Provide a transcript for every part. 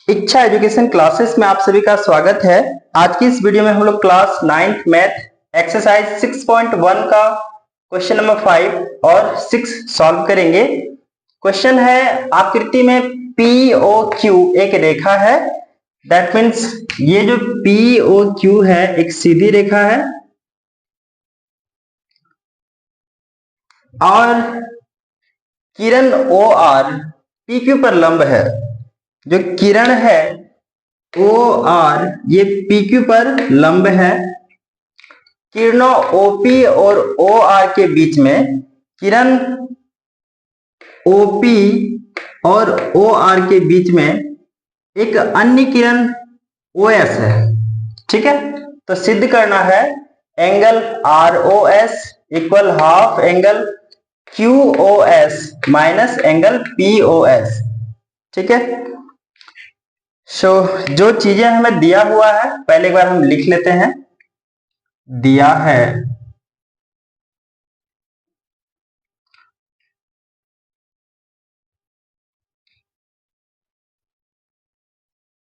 इच्छा education classes में आप सभी का स्वागत है। आज की इस वीडियो में हम लोग क्लास 9th मैथ एक्सरसाइज 6.1 का क्वेश्चन नंबर 5 और 6 सॉल्व करेंगे। क्वेश्चन है, आकृति में पी ओ क्यू एक रेखा है। दैट मीन्स ये जो पी ओ क्यू है एक सीधी रेखा है और किरण ओ आर पी क्यू पर लंब है। जो किरण है ओ आर ये पी क्यू पर लंब है। किरणों ओपी और ओ आर के बीच में किरण ओपी और ओ आर के बीच में एक अन्य किरण ओ एस है। ठीक है, तो सिद्ध करना है angle R O S equal half angle Q O S minus angle P O S. ठीक है, जो चीजें हमें दिया हुआ है पहले एक बार हम लिख लेते हैं। दिया है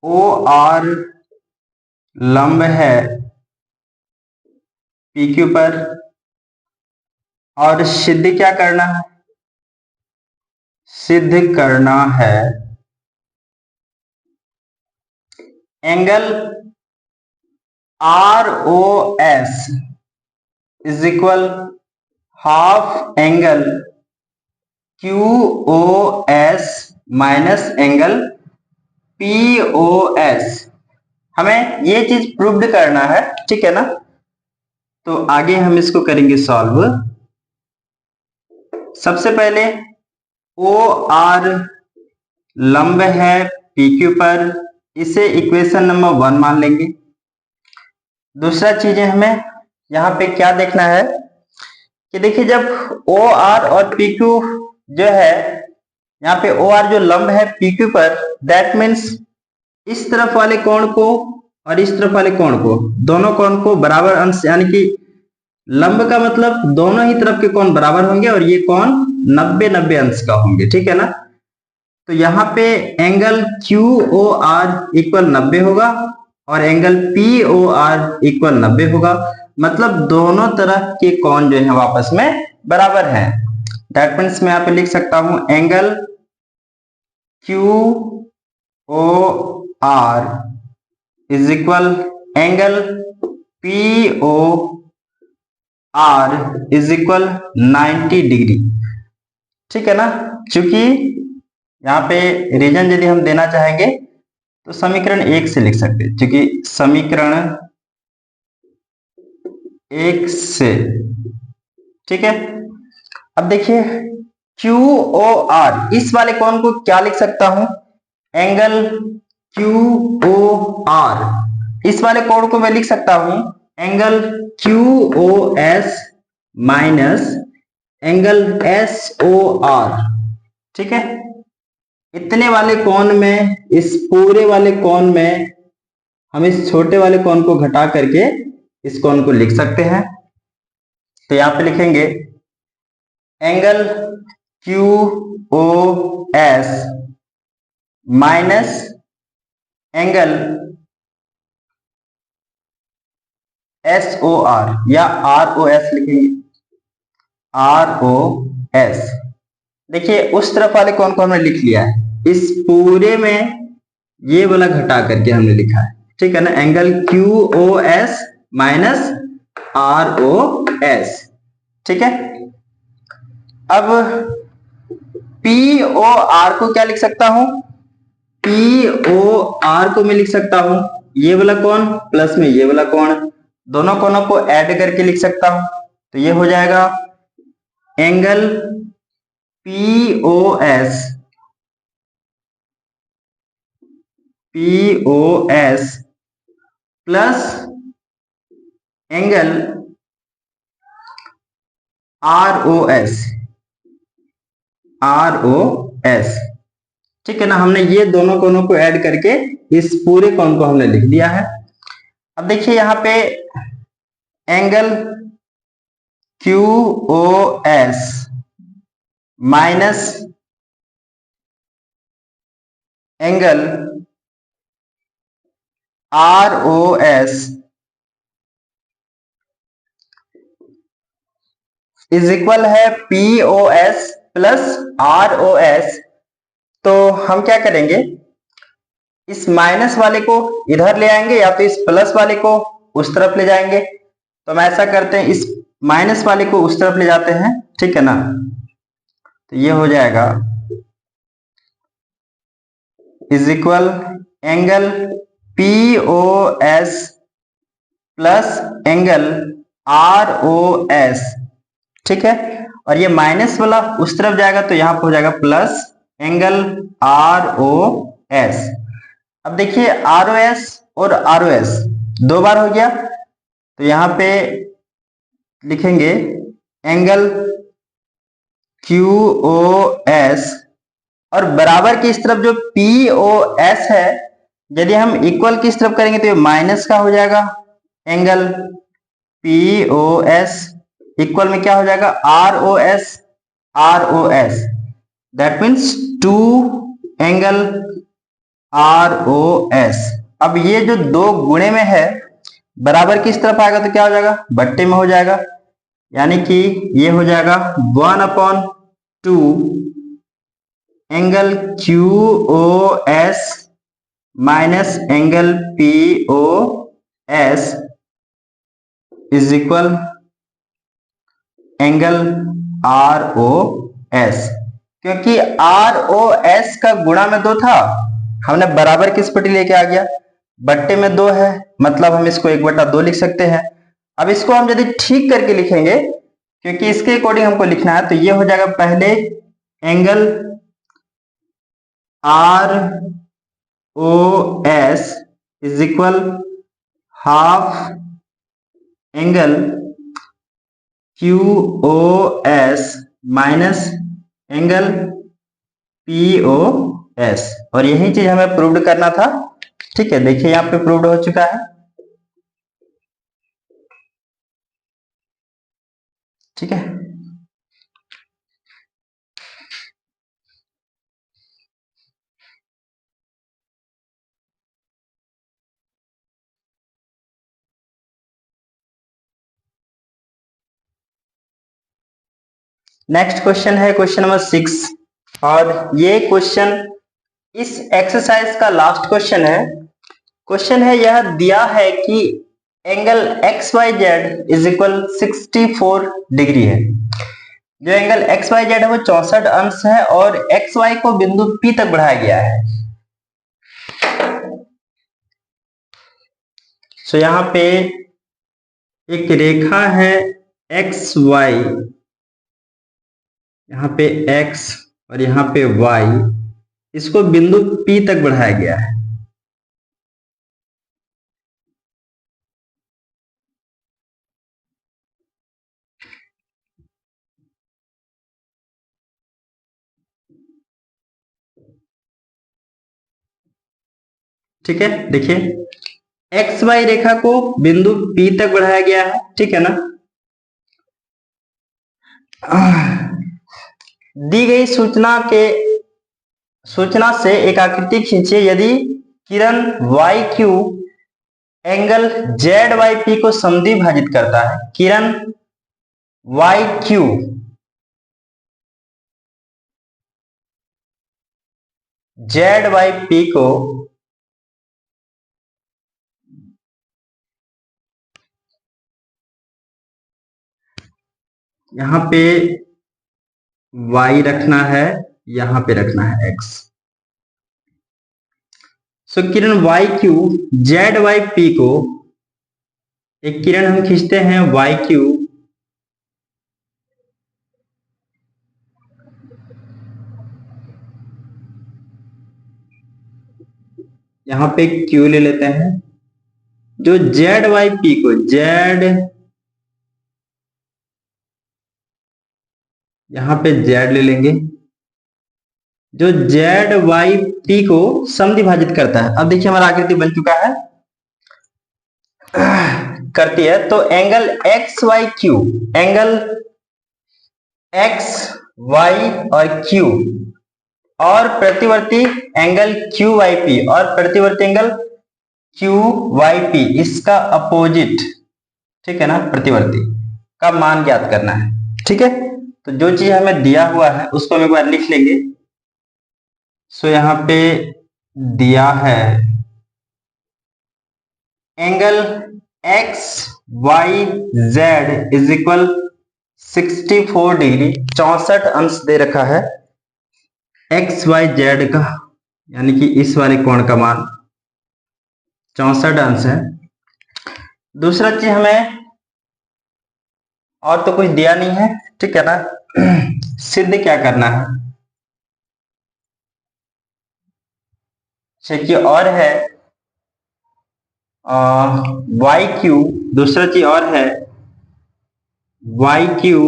ओ आर लंब है पी क्यू पर और सिद्ध क्या करना है? सिद्ध करना है angle R O S is equal half angle Q O S minus angle P O S. हमें ये चीज प्रूव्ड करना है, ठीक है ना। तो आगे हम इसको करेंगे सॉल्व। सबसे पहले ओ आर लंब है पी क्यू पर, इसे इक्वेशन नंबर 1 मान लेंगे। दूसरा चीज हमें यहाँ पे क्या देखना है कि देखिए जब ओ आर और पी क्यू जो है, यहाँ पे ओ आर जो लंब है पी क्यू पर, दैट मीन्स इस तरफ वाले कोण को और इस तरफ वाले कोण को, दोनों कोण को बराबर अंश, यानी कि लंब का मतलब दोनों ही तरफ के कोण बराबर होंगे और ये कोण 90-90 अंश का होंगे। ठीक है ना। तो यहाँ पे angle Q O R equal 90 होगा और angle P O R equal 90 होगा। मतलब दोनों तरह के कोण जो है आपस में बराबर हैं। दैट मीन्स मैं यहाँ पे लिख सकता हूं angle Q O R is equal angle P O R is equal 90 degree. ठीक है ना। चूंकि यहाँ पे रीजन यदि हम देना चाहेंगे तो समीकरण 1 से लिख सकते हैं, क्योंकि समीकरण 1 से। ठीक है, अब देखिए क्यू ओ आर, इस वाले कोण को क्या लिख सकता हूं? एंगल क्यू ओ आर, इस वाले कोण को मैं लिख सकता हूं angle Q O S minus angle S O R. ठीक है, इतने वाले कोण में, इस पूरे वाले कोण में हम इस छोटे वाले कोण को घटा करके इस कोण को लिख सकते हैं। तो यहां पे लिखेंगे angle Q O S minus angle S O R, या आर ओ एस लिखेंगे, आर ओ एस। देखिए उस तरफ वाले कोण को हमने लिख लिया है, इस पूरे में ये वाला घटा करके हमने लिखा है। ठीक है ना, angle Q O S minus R O S. ठीक है, अब पी ओ आर को क्या लिख सकता हूं? पी ओ आर को मैं लिख सकता हूं ये वाला कोण प्लस में ये वाला कोण, दोनों कोणों को ऐड करके लिख सकता हूं। तो ये हो जाएगा angle P O S, P O S plus angle R O S, R O S. ठीक है ना, हमने ये दोनों कोणों को ऐड करके इस पूरे कोण को हमने लिख दिया है। अब देखिए यहां पे angle Q O S minus angle R O S is equal है P O S plus R O S, तो हम क्या करेंगे, इस माइनस वाले को इधर ले आएंगे या तो इस प्लस वाले को उस तरफ ले जाएंगे। तो हम ऐसा करते हैं, इस माइनस वाले को उस तरफ ले जाते हैं, ठीक है ना। तो ये हो जाएगा is equal angle P O S plus angle R O S, ठीक है। और ये माइनस वाला उस तरफ जाएगा तो यहां पर हो जाएगा plus angle R O S. अब देखिए आर ओ एस और आर ओ एस दो बार हो गया, तो यहां पे लिखेंगे एंगल क्यू ओ एस, और बराबर की इस तरफ जो पी ओ एस है, यदि हम इक्वल की इस तरफ करेंगे तो ये माइनस का हो जाएगा angle P O S, equal में क्या हो जाएगा R O S, that means two angle R O S. अब ये जो दो गुणे में है, बराबर की इस तरफ आएगा तो क्या हो जाएगा, बट्टे में हो जाएगा, यानी कि ये हो जाएगा 1/2 angle Q O S minus angle P O S is equal angle R O S. क्योंकि आर ओ एस का गुणा में 2 था, हमने बराबर किस पट्टी लेके आ गया, बट्टे में 2 है, मतलब हम इसको 1/2 लिख सकते हैं। अब इसको हम यदि ठीक करके लिखेंगे, क्योंकि इसके अकॉर्डिंग हमको लिखना है, तो ये हो जाएगा पहले angle R O S is equal half angle Q O S minus angle P O S, और यही चीज हमें प्रूव्ड करना था, ठीक है। देखिए यहाँ पे प्रूव्ड हो चुका है, ठीक है। नेक्स्ट क्वेश्चन है क्वेश्चन नंबर 6, और ये क्वेश्चन इस एक्सरसाइज का लास्ट क्वेश्चन है। क्वेश्चन है यह दिया है कि angle X Y Z is equal 64 degree है। जो एंगल एक्स वाई जेड है वो 64 अंश है, और एक्स वाई को बिंदु P तक बढ़ाया गया है। सो यहाँ पे एक रेखा है एक्स वाई, यहाँ पे x और यहाँ पे y, इसको बिंदु P तक बढ़ाया गया है। ठीक है, देखिए एक्स वाई रेखा को बिंदु P तक बढ़ाया गया है, ठीक है ना। दी गई सूचना से एक आकृति खींचिए। यदि किरण Y Q angle Z Y P को समद्विभाजित करता है, किरण Y Q Z Y P को यहां पे y रखना है, यहां पे रखना है x। सो किरण Y Q Z Y P को, एक किरण हम खींचते हैं वाई क्यू, यहां पे क्यू ले लेते हैं। जो जेड वाई पी को जेड, यहां पे जेड ले लेंगे, जो जेड वाई पी को समद्विभाजित करता है। अब देखिए हमारा आकृति बन चुका है, करती है। तो angle X Y Q, angle X Y और क्यू, और प्रतिवर्ती एंगल क्यू वाई पी, और प्रतिवर्ती एंगल क्यू वाई पी, इसका अपोजिट, ठीक है ना, प्रतिवर्ती का मान ज्ञात करना है। ठीक है, तो जो चीज हमें दिया हुआ है उसको हम एक बार लिख लेंगे। सो यहां पे दिया है angle X Y Z is equal 64 degree, 64 अंश दे रखा है एक्स वाई जेड का, यानी कि इस वाले कोण का मान 64 अंश है। दूसरा चीज हमें और तो कुछ दिया नहीं है, ठीक है ना। सिद्ध क्या करना है, देखिए, और है वाई क्यू, दूसरा चीज और है वाई क्यू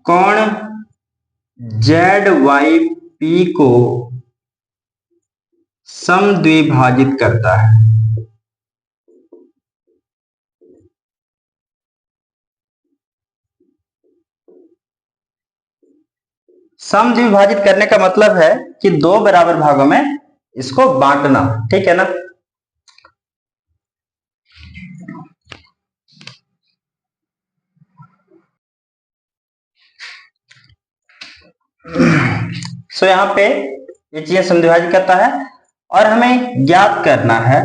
कोण जेड वाई पी को समद्विभाजित करता है। समद्विभाजित करने का मतलब है कि दो बराबर भागों में इसको बांटना, ठीक है ना। सो यहां पे ये चीजें समद्विभाजित करता है और हमें ज्ञात करना है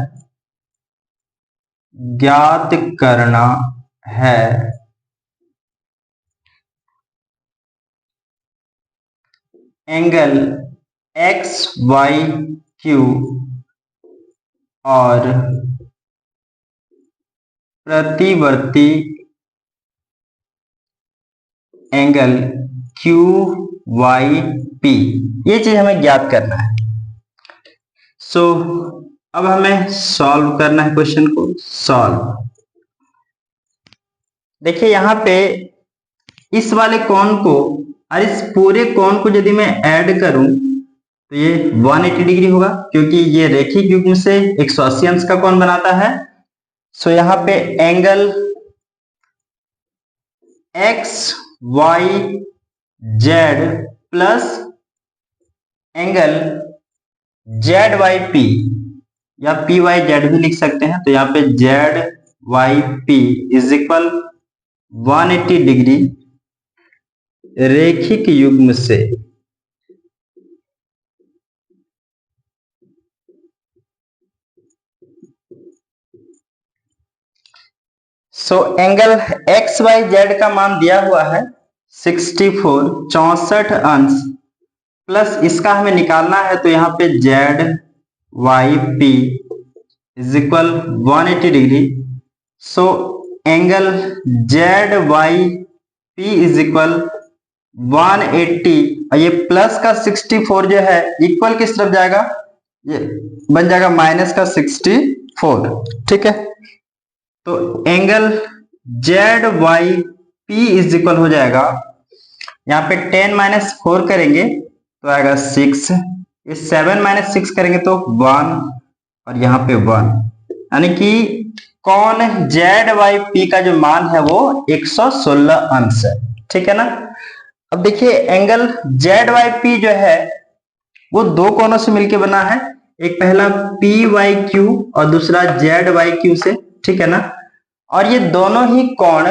एंगल एक्स वाई क्यू और प्रतिवर्ती एंगल क्यू वाई पी, ये चीज हमें ज्ञात करना है। सो अब हमें सॉल्व करना है क्वेश्चन को। सॉल्व, देखिए यहां पे इस वाले कोण को और इस पूरे कोण को यदि मैं ऐड करूं तो ये 180 डिग्री होगा, क्योंकि ये रेखिक युग्म से 180 अंश का कोण बनाता है। सो यहां पे angle X Y Z plus angle Z Y P, या पी वाई जेड भी लिख सकते हैं, तो यहाँ पे Z Y P is equal 180 degree रेखिक युग्म से so angle X Y Z का मान दिया हुआ है 64, 64 अंश, प्लस इसका हमें निकालना है, तो यहाँ पे Z Y P is equal 180 degree. So angle Z Y P is equal 180, और ये प्लस का 64 जो है इक्वल किस तरफ जाएगा, ये बन जाएगा माइनस का 64, ठीक है। तो angle Z Y P is equal हो जाएगा, यहाँ पे 10 माइनस 4 करेंगे तो आएगा 6, इस 7 माइनस 6 करेंगे तो 1, और यहाँ पे 1, यानी कि कोण जेड वाई पी का जो मान है वो 116 अंश है, ठीक है ना। अब देखिए एंगल जेड वाई पी जो है वो दो कोणों से मिलकर बना है, एक पहला पी वाई क्यू और दूसरा जेड वाई क्यू से, ठीक है ना। और ये दोनों ही कोण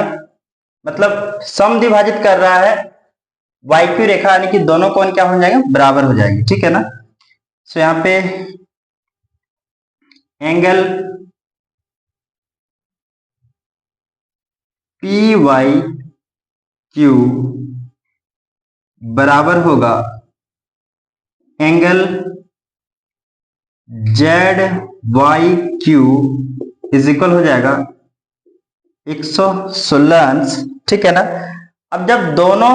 मतलब समद्विभाजित कर रहा है वाई क्यू रेखा, यानी कि दोनों कोण क्या हो जाएंगे, बराबर हो जाएंगे, ठीक है ना। सो यहाँ पे एंगल पी वाई क्यू बराबर होगा angle Z Y Q is equal हो जाएगा 116 अंश, ठीक है ना। अब जब दोनों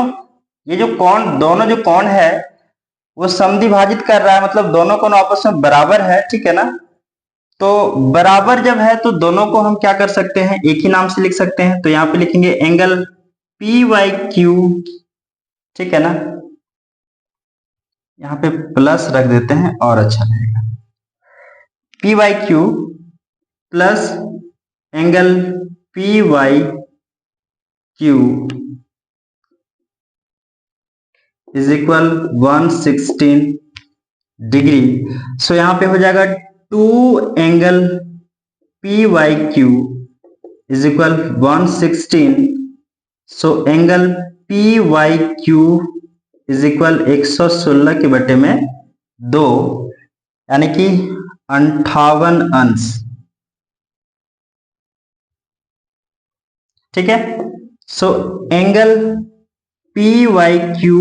ये जो कोण, दोनों जो कोण है वो समद्विभाजित कर रहा है, मतलब दोनों कोण आपस में बराबर है, ठीक है ना। तो बराबर जब है तो दोनों को हम क्या कर सकते हैं, एक ही नाम से लिख सकते हैं, तो यहाँ पे लिखेंगे एंगल पी वाई क्यू, ठीक है ना। यहाँ पे प्लस रख देते हैं और अच्छा रहेगा, P Y Q plus angle P Y Q is equal 116 degree. So यहाँ पे हो जाएगा 2 angle P Y Q is equal 116, so angle P Y Q is equal 116 के बटे में 2, यानी कि 58 अंश। ठीक है, so angle P Y Q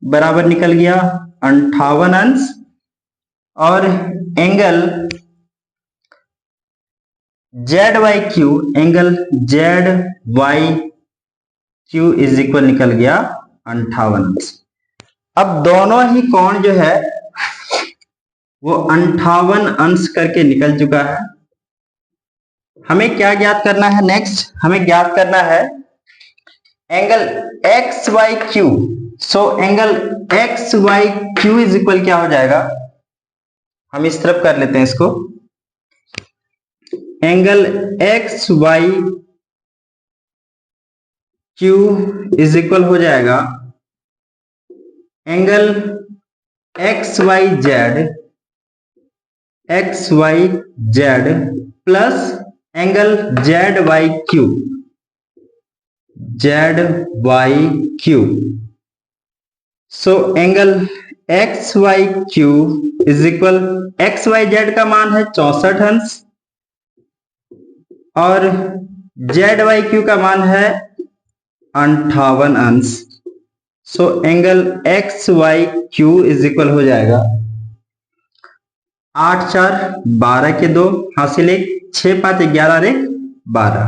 बराबर निकल गया 58 अंश, और angle Z Y Q, angle Z Y Q is equal निकल गया 58 अंश। अब दोनों ही कोण जो है वो 58 अंश करके निकल चुका है। हमें क्या ज्ञात करना है? नेक्स्ट हमें ज्ञात करना है angle X Y Q. So angle X Y Q is equal क्या हो जाएगा? हम इस तरफ कर लेते हैं इसको। Angle X Y Q is equal हो जाएगा angle X Y Z plus angle Z Y Q. So angle X Y Q is equal, X Y Z का मान है 64 अंश और जेड वाई क्यू का मान है 58 अंश। So angle X Y Q is equal हो जाएगा 8 4 12 के 2 हासिल 1, 6 5 11 1 12,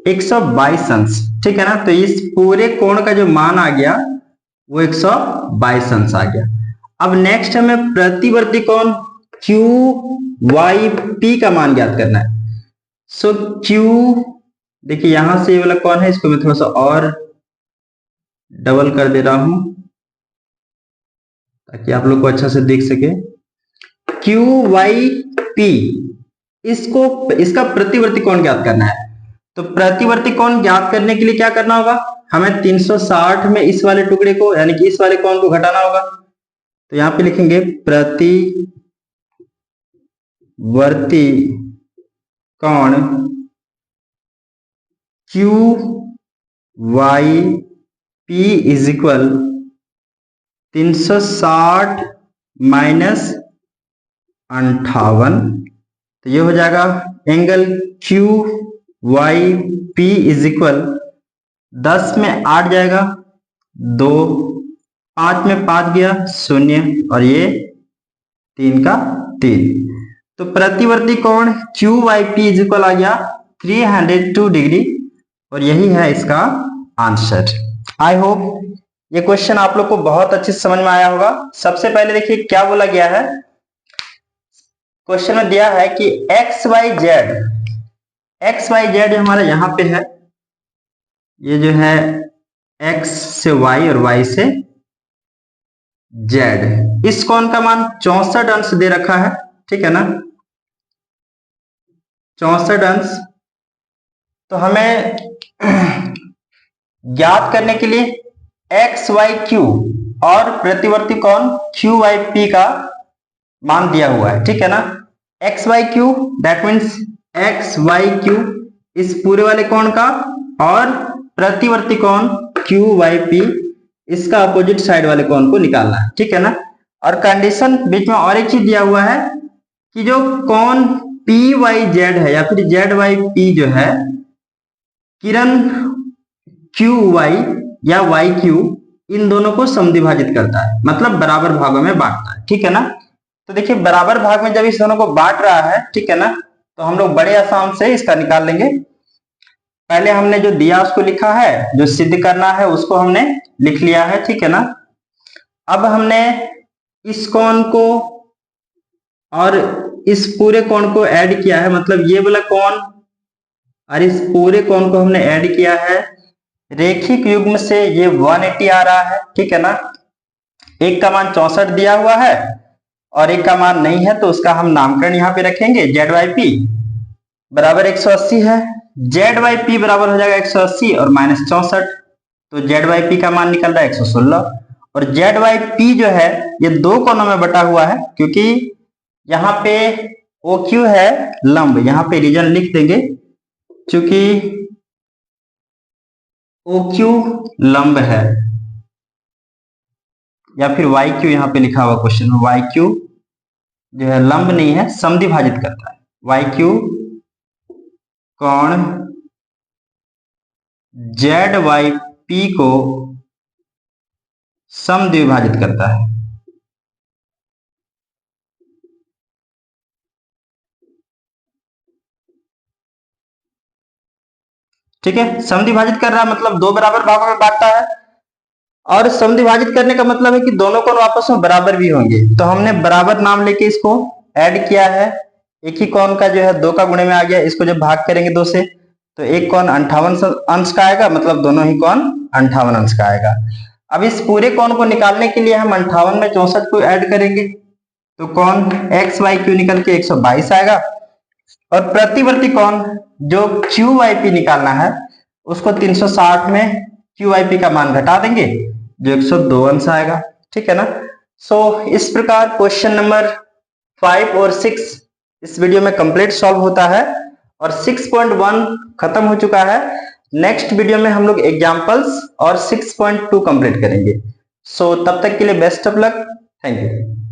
122 अंश। ठीक है ना, तो इस पूरे कोण का जो मान आ गया वो 122 अंश आ गया। अब नेक्स्ट हमें प्रतिवर्ती कोण क्यू वाई पी का मान ज्ञात करना है। सो क्यू, देखिए यहां से ये वाला कौन है, इसको मैं थोड़ा सा और डबल कर दे रहा हूं ताकि आप लोग को अच्छा से देख सके। क्यू वाई पी, इसका प्रतिवर्ती कोण ज्ञात करना है। तो प्रतिवर्ती कोण ज्ञात करने के लिए क्या करना होगा? हमें 360 में इस वाले टुकड़े को यानी कि इस वाले कोण को घटाना होगा। तो यहां पे लिखेंगे प्रतिवर्ती कोण Q Y P is equal 360 minus 58, तो ये हो जाएगा angle Q Y P is equal 10 में 8 जाएगा 2, 5 में 5 गया 0 और ये 3 का 3। तो प्रतिवर्ती कोण Q Y P is equal आ गया 302 डिग्री और यही है इसका आंसर। आई होप ये क्वेश्चन आप लोग को बहुत अच्छे से समझ में आया होगा। सबसे पहले देखिए क्या बोला गया है, क्वेश्चन में दिया है कि एक्स वाई जेड हमारा यहां पे है, ये जो है x से y और y से z, इस कोण का मान 64 अंश दे रखा है। ठीक है ना, 64 अंश। तो हमें ज्ञात करने के लिए एक्स वाई क्यू और प्रतिवर्ती कोण क्यू वाई पी का मान दिया हुआ है। ठीक है ना, X Y Q that means X Y Q इस पूरे वाले कोण का, और प्रतिवर्ती कोण क्यू वाई पी इसका अपोजिट साइड वाले कोण को निकालना है। ठीक है ना, और कंडीशन बीच में और एक चीज दिया हुआ है कि जो कोण पी वाई जेड है या फिर जेड वाई पी जो है किरण क्यू वाई या वाई क्यू इन दोनों को समद्विभाजित करता है, मतलब बराबर भागों में बांटता है। ठीक है ना, तो देखिए बराबर भाग में जब इस दोनों को बांट रहा है, ठीक है ना, तो हम लोग बड़े आसान से इसका निकाल लेंगे। पहले हमने जो दिया उसको लिखा है, जो सिद्ध करना है उसको हमने लिख लिया है। ठीक है ना, अब हमने इस कोण को और इस पूरे कोण को ऐड किया है, मतलब ये वाला कोण और इस पूरे कोण को हमने ऐड किया है। रेखिक युग्म से ये 180 आ रहा है। ठीक है ना, एक का मान 64 दिया हुआ है और एक का मान नहीं है, तो उसका हम नामकरण यहाँ पे रखेंगे जेड वाई पी बराबर 180 है। जेड वाई पी बराबर हो जाएगा 180 और माइनस 64, तो जेड वाई पी का मान निकल रहा है 116। और जेड वाई पी जो है ये दो कोणों में बटा हुआ है, क्योंकि यहाँ पे ओ क्यू है लंब, यहाँ पे रीजन लिख देंगे क्योंकि ओ क्यू लंब है, या फिर वाई क्यू यहाँ पे लिखा हुआ क्वेश्चन में, वाई क्यू जो है लंब नहीं है, समद्विभाजित करता है। वाई क्यू कोण जेड वाई पी को समद्विभाजित करता है। ठीक है, समद्विभाजित कर रहा है मतलब दो बराबर भागों में बांटता है, और समद्विभाजित करने का मतलब है कि दोनों कोण आपस में बराबर भी होंगे। तो हमने बराबर नाम लेके इसको ऐड किया है, एक ही कोण का जो है 2 का गुणे में आ गया, इसको जब भाग करेंगे 2 से तो एक कोण 58 अंश का आएगा, मतलब दोनों ही कोण 58 अंश का आएगा। अब इस पूरे कोण को निकालने के लिए हम 58 में 64 को ऐड करेंगे, तो कोण एक्स वाई क्यू निकल के 122 आएगा, और प्रतिवर्ती कोण जो क्यू वाई पी निकालना है उसको 360 में क्यू वाई पी का मान घटा देंगे जो 102 अंश आएगा। ठीक है ना। सो इस प्रकार क्वेश्चन नंबर 5 और 6 इस वीडियो में कंप्लीट सॉल्व होता है, और 6.1 खत्म हो चुका है। नेक्स्ट वीडियो में हम लोग एग्जाम्पल्स और 6.2 कंप्लीट करेंगे। सो तब तक के लिए best of luck, thank you.